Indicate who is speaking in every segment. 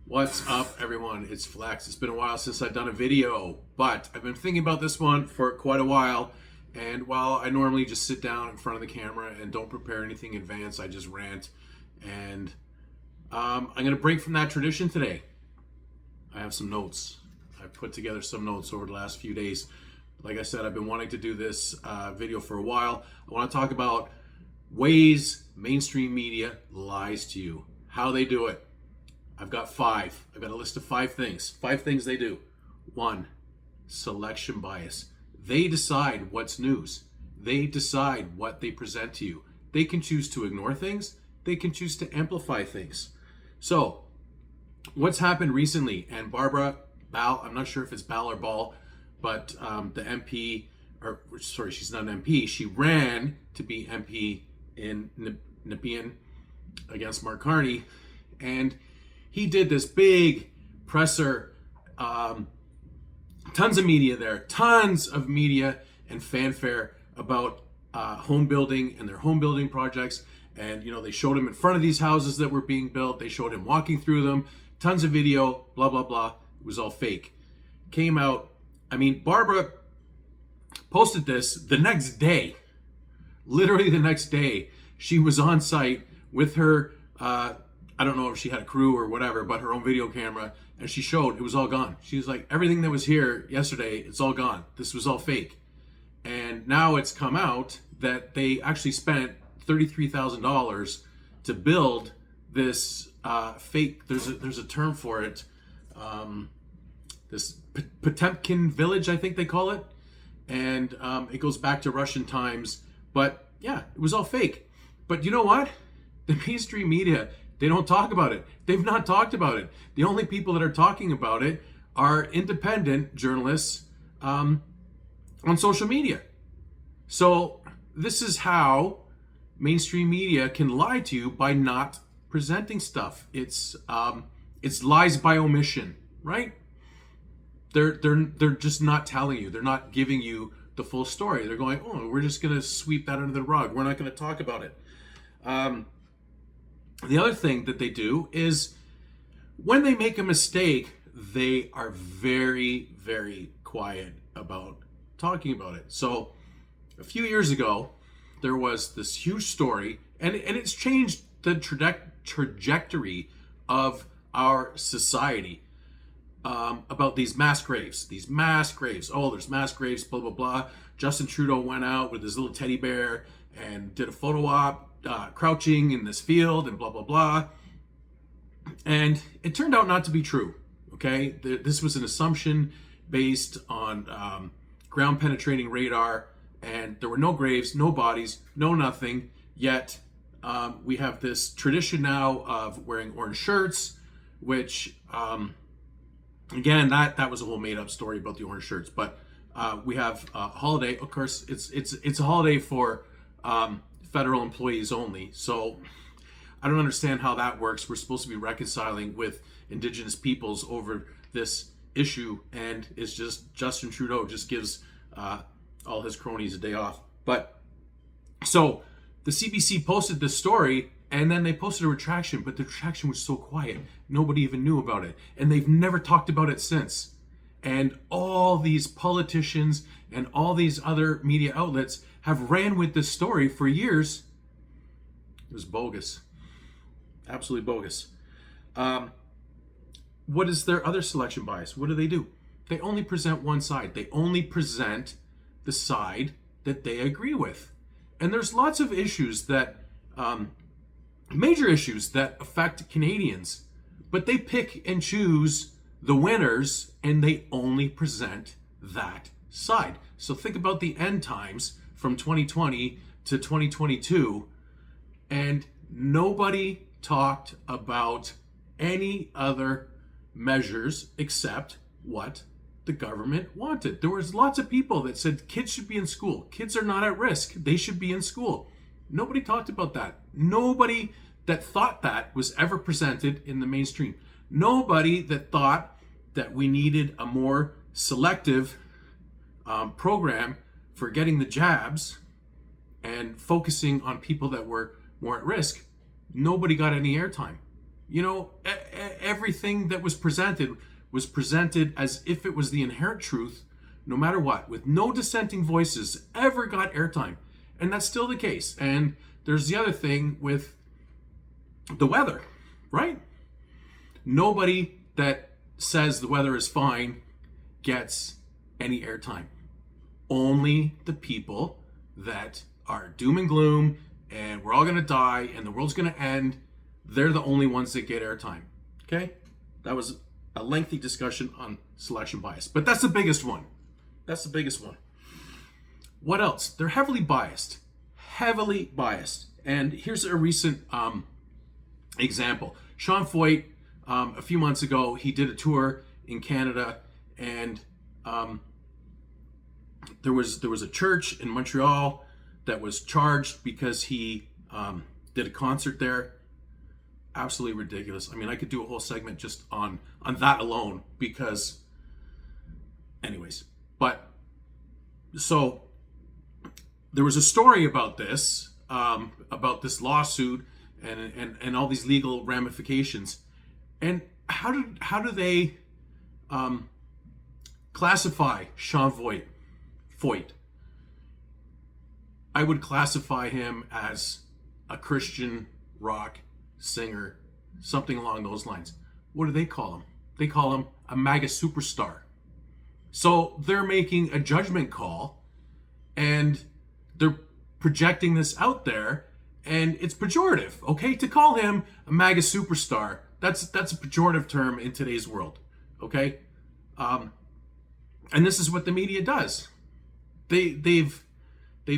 Speaker 1: What's up, everyone? It's Flex. It's been a while since I've done a video, but I've been thinking about this one for quite a while. And while I normally just sit down in front of the camera and don't prepare anything in advance, I just rant. And I'm going to break from that tradition today. I have some notes. I've put together some notes over the last few days. Like I said, I've been wanting to do this video for a while. I want to talk about ways mainstream media lies to you, how they do it. I've got five. I've got a list of 5 things. 5 things they do. 1, selection bias. They decide what's news. They decide what they present to you. They can choose to ignore things. They can choose to amplify things. So, what's happened recently? And Barbara Ball, I'm not sure if it's Ball or Ball, but the MP, she's not an MP. She ran to be MP in Nepean against Mark Carney, and he did this big presser, tons of media there, tons of media and fanfare about home building and their home building projects. And, they showed him in front of these houses that were being built. They showed him walking through them, tons of video, blah, blah, blah. It was all fake. Came out. Barbara posted this the next day, literally the next day. She was on site with her, I don't know if she had a crew or whatever, but her own video camera, and she showed it was all gone. She was like, everything that was here yesterday, it's all gone. This was all fake. And now it's come out that they actually spent $33,000 to build this fake, there's a term for it, this Potemkin village, I think they call it. And it goes back to Russian times. But yeah, it was all fake. But you know what? The mainstream media, they don't talk about it. They've not talked about it. The only people that are talking about it are independent journalists on social media. So this is how mainstream media can lie to you by not presenting stuff. It's lies by omission, right? They're just not telling you. They're not giving you the full story. They're going, oh, we're just going to sweep that under the rug. We're not going to talk about it. The other thing that they do is when they make a mistake, they are very, very quiet about talking about it. So a few years ago, there was this huge story, and it's changed the trajectory of our society, about these mass graves. These mass graves. Oh, there's mass graves, blah, blah, blah. Justin Trudeau went out with his little teddy bear and did a photo op, crouching in this field and blah, blah, blah. And it turned out not to be true, okay? This was an assumption based on ground penetrating radar, and there were no graves, no bodies, no nothing. Yet we have this tradition now of wearing orange shirts, which, again, that was a whole made up story about the orange shirts. But we have a holiday. Of course, it's a holiday for federal employees only. So I don't understand how that works. We're supposed to be reconciling with Indigenous peoples over this issue, and it's just Justin Trudeau just gives all his cronies a day off. But so the CBC posted this story, and then they posted a retraction, but the retraction was so quiet, nobody even knew about it, and they've never talked about it since. And all these politicians and all these other media outlets have ran with this story for years. It was bogus. Absolutely bogus. What is their other selection bias? What do? They only present one side. They only present the side that they agree with. And there's lots of issues that, major issues that affect Canadians, but they pick and choose the winners, and they only present that side. So think about the end times from 2020 to 2022, and nobody talked about any other measures except what the government wanted. There was lots of people that said kids should be in school. Kids are not at risk. They should be in school. Nobody talked about that. Nobody that thought that was ever presented in the mainstream. Nobody that thought that we needed a more selective program for getting the jabs and focusing on people that were more at risk. Nobody got any airtime. Everything that was presented as if it was the inherent truth, no matter what, with no dissenting voices ever got airtime. And that's still the case. And there's the other thing with the weather, right? Nobody that says the weather is fine gets any airtime. Only the people that are doom and gloom and we're all going to die and the world's going to end, they're the only ones that get airtime. Okay? That was a lengthy discussion on selection bias, but that's the biggest one. That's the biggest one. What else? They're heavily biased. Heavily biased. And here's a recent example. Sean Foyt, a few months ago, he did a tour in Canada, and there was a church in Montreal that was charged because he did a concert there. Absolutely ridiculous. I mean, I could do a whole segment just on that alone because, anyways. But so there was a story about this lawsuit and all these legal ramifications. And how do they classify Sean Foyt? I would classify him as a Christian rock singer, something along those lines. What do they call him? They call him a MAGA superstar. So they're making a judgment call and they're projecting this out there, and it's pejorative, okay? To call him a MAGA superstar, that's a pejorative term in today's world, okay? And this is what the media does. They've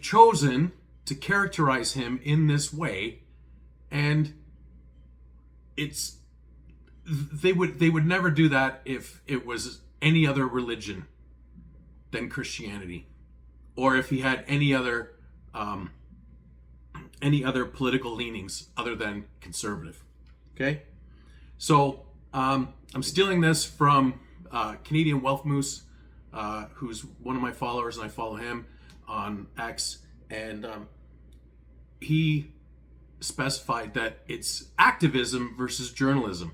Speaker 1: chosen to characterize him in this way, and they would never do that if it was any other religion than Christianity, or if he had any other political leanings other than conservative. Okay, so I'm stealing this from Canadian Wealth Moose, who's one of my followers, and I follow him on X, and he specified that it's activism versus journalism,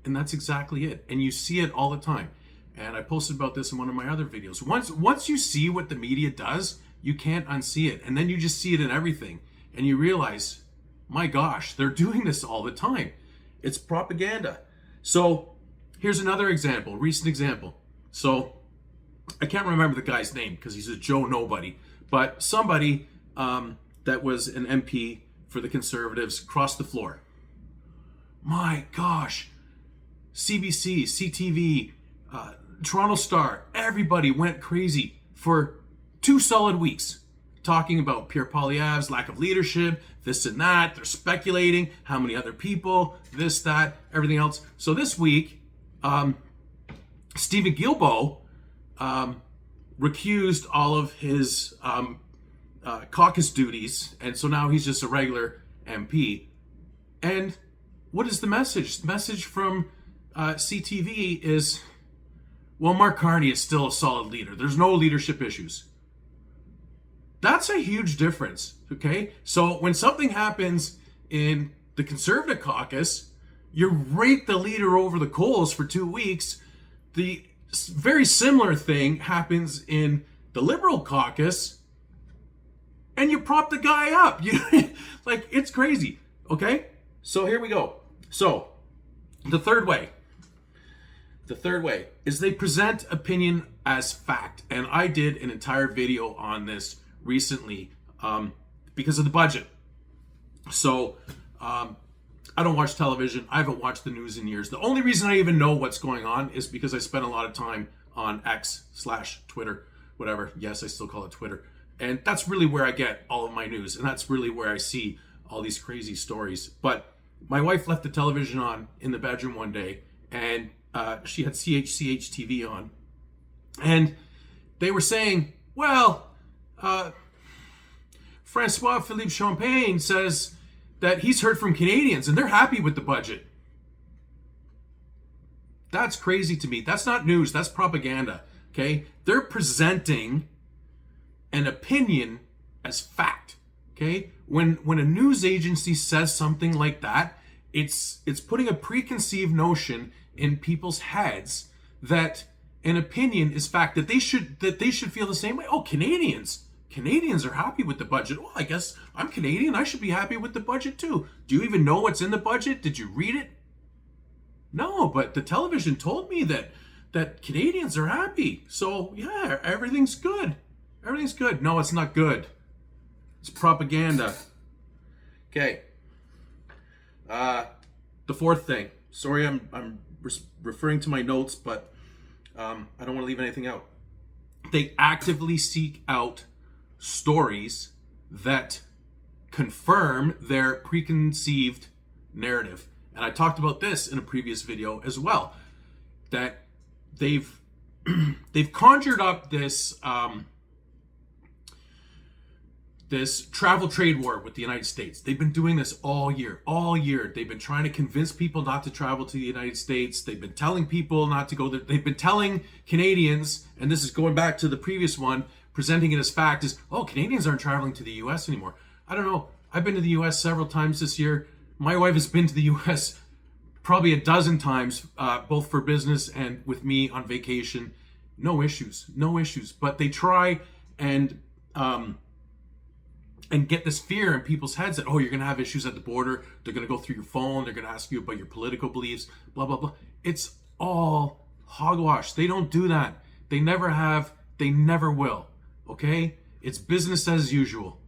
Speaker 1: and that's exactly it. And you see it all the time. And I posted about this in one of my other videos. Once you see what the media does, you can't unsee it, and then you just see it in everything, and you realize, my gosh, they're doing this all the time. It's propaganda. So here's another example, recent example. So I can't remember the guy's name because he's a Joe Nobody, but somebody that was an MP for the Conservatives crossed the floor. My gosh, CBC, CTV, Toronto Star, everybody went crazy for 2 solid weeks talking about Pierre Poilievre's lack of leadership, this and that. They're speculating how many other people, this, that, everything else. So this week, Stephen Guilbeault recused all of his caucus duties, and so now he's just a regular MP. And what is the message? The message from CTV is, well, Mark Carney is still a solid leader. There's no leadership issues. That's a huge difference, okay? So when something happens in the Conservative caucus, you rake the leader over the coals for 2 weeks. The very similar thing happens in the Liberal caucus, and you prop the guy up. Like, it's crazy, okay? So here we go. So the third way is they present opinion as fact. And I did an entire video on this recently because of the budget. So I don't watch television. I haven't watched the news in years. The only reason I even know what's going on is because I spent a lot of time on X/Twitter, whatever. Yes, I still call it Twitter. And that's really where I get all of my news. And that's really where I see all these crazy stories. But my wife left the television on in the bedroom one day, and she had CHCH TV on. And they were saying, well, Francois-Philippe Champagne says that he's heard from Canadians and they're happy with the budget. That's crazy to me. That's not news. That's propaganda. Okay? They're presenting an opinion as fact. Okay? When a news agency says something like that, it's putting a preconceived notion in people's heads that an opinion is fact, that they should feel the same way. Oh, Canadians are happy with the budget. Well, I guess I'm Canadian. I should be happy with the budget too. Do you even know what's in the budget? Did you read it? No, but the television told me that Canadians are happy. So yeah, everything's good. Everything's good. No, it's not good. It's propaganda. Okay. The fourth thing. Sorry, I'm referring to my notes, but I don't want to leave anything out. They actively seek out stories that confirm their preconceived narrative. And I talked about this in a previous video as well, that they've conjured up this this travel trade war with the United States. They've been doing this all year. They've been trying to convince people not to travel to the United States. They've been telling people not to go there. They've been telling Canadians, and this is going back to the previous one, presenting it as fact, is, oh, Canadians aren't traveling to the US anymore. I don't know. I've been to the US several times this year. My wife has been to the US probably a dozen times, both for business and with me on vacation. No issues. But they try and get this fear in people's heads that, oh, you're going to have issues at the border. They're going to go through your phone. They're going to ask you about your political beliefs, blah, blah, blah. It's all hogwash. They don't do that. They never have. They never will. Okay? It's business as usual.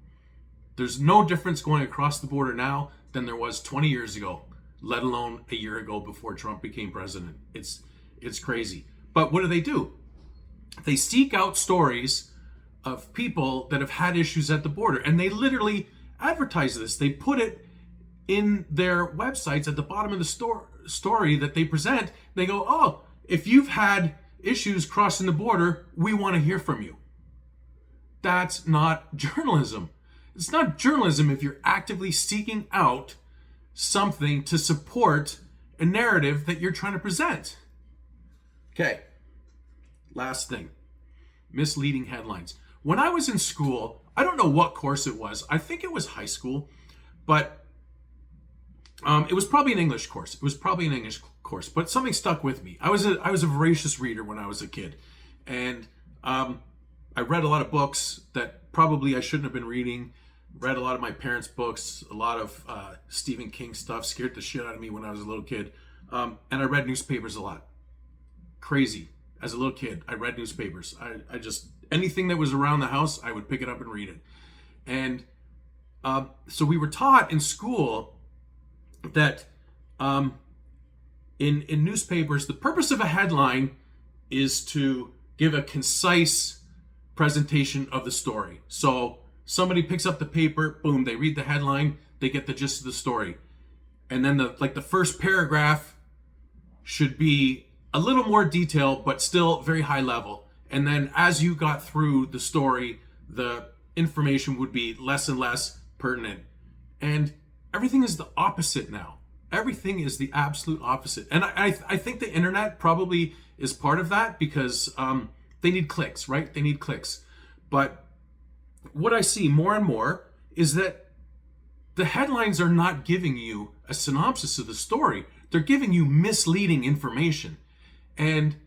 Speaker 1: There's no difference going across the border now than there was 20 years ago, let alone a year ago before Trump became president. It's crazy. But what do? They seek out stories of people that have had issues at the border, and they literally advertise this. They put it in their websites at the bottom of the story that they present. They go, oh, if you've had issues crossing the border, we want to hear from you. That's not journalism. It's not journalism if you're actively seeking out something to support a narrative that you're trying to present. Okay, last thing, misleading headlines. When I was in school, I don't know what course it was. I think it was high school, but it was probably an English course. But something stuck with me. I was a voracious reader when I was a kid, and I read a lot of books that probably I shouldn't have been reading. Read a lot of my parents' books, a lot of Stephen King stuff. Scared the shit out of me when I was a little kid, and I read newspapers a lot. Crazy. As a little kid, I read newspapers. I just, anything that was around the house, I would pick it up and read it. And so we were taught in school that in newspapers, the purpose of a headline is to give a concise presentation of the story. So somebody picks up the paper, boom, they read the headline, they get the gist of the story. And then the first paragraph should be a little more detailed, but still very high level. And then as you got through the story, the information would be less and less pertinent. And everything is the opposite now. Everything is the absolute opposite. And I think the internet probably is part of that, because they need clicks, right? They need clicks. But what I see more and more is that the headlines are not giving you a synopsis of the story. They're giving you misleading information. And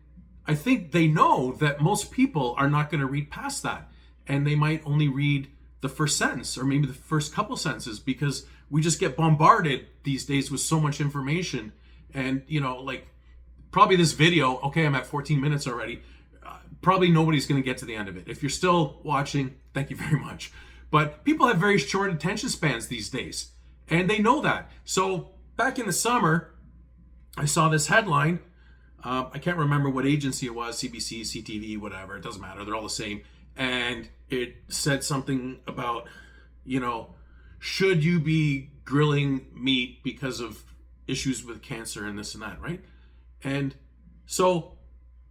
Speaker 1: I think they know that most people are not going to read past that. And they might only read the first sentence or maybe the first couple sentences, because we just get bombarded these days with so much information. And, probably this video, okay, I'm at 14 minutes already. Probably nobody's going to get to the end of it. If you're still watching, thank you very much. But people have very short attention spans these days, and they know that. So back in the summer, I saw this headline. I can't remember what agency it was, CBC, CTV, whatever. It doesn't matter. They're all the same. And it said something about, should you be grilling meat because of issues with cancer and this and that, right? And so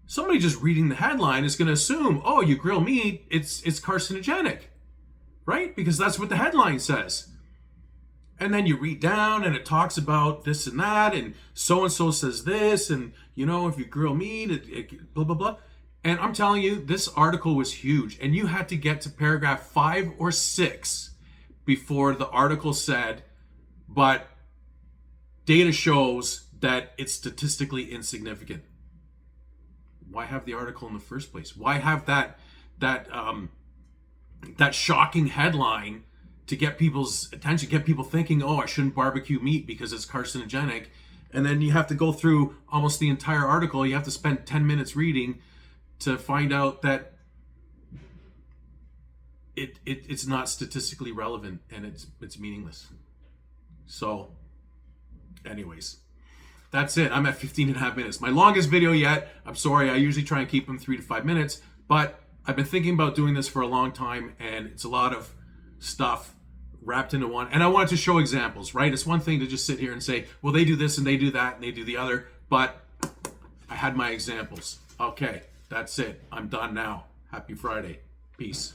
Speaker 1: somebody just reading the headline is going to assume, oh, you grill meat, it's carcinogenic, right? Because that's what the headline says. And then you read down and it talks about this and that, and so says this, and if you grill meat, it blah, blah, blah. And I'm telling you, this article was huge, and you had to get to paragraph 5 or 6 before the article said, but data shows that it's statistically insignificant. Why have the article in the first place? Why have that shocking headline to get people's attention, get people thinking, oh, I shouldn't barbecue meat because it's carcinogenic? And then you have to go through almost the entire article. You have to spend 10 minutes reading to find out that it's not statistically relevant and it's meaningless. So anyways, that's it. I'm at 15 and a half minutes. My longest video yet. I'm sorry. I usually try and keep them 3 to 5 minutes, but I've been thinking about doing this for a long time, and it's a lot of stuff wrapped into one. And I wanted to show examples, right? It's one thing to just sit here and say, well, they do this and they do that and they do the other, but I had my examples. Okay, that's it. I'm done now. Happy Friday. Peace.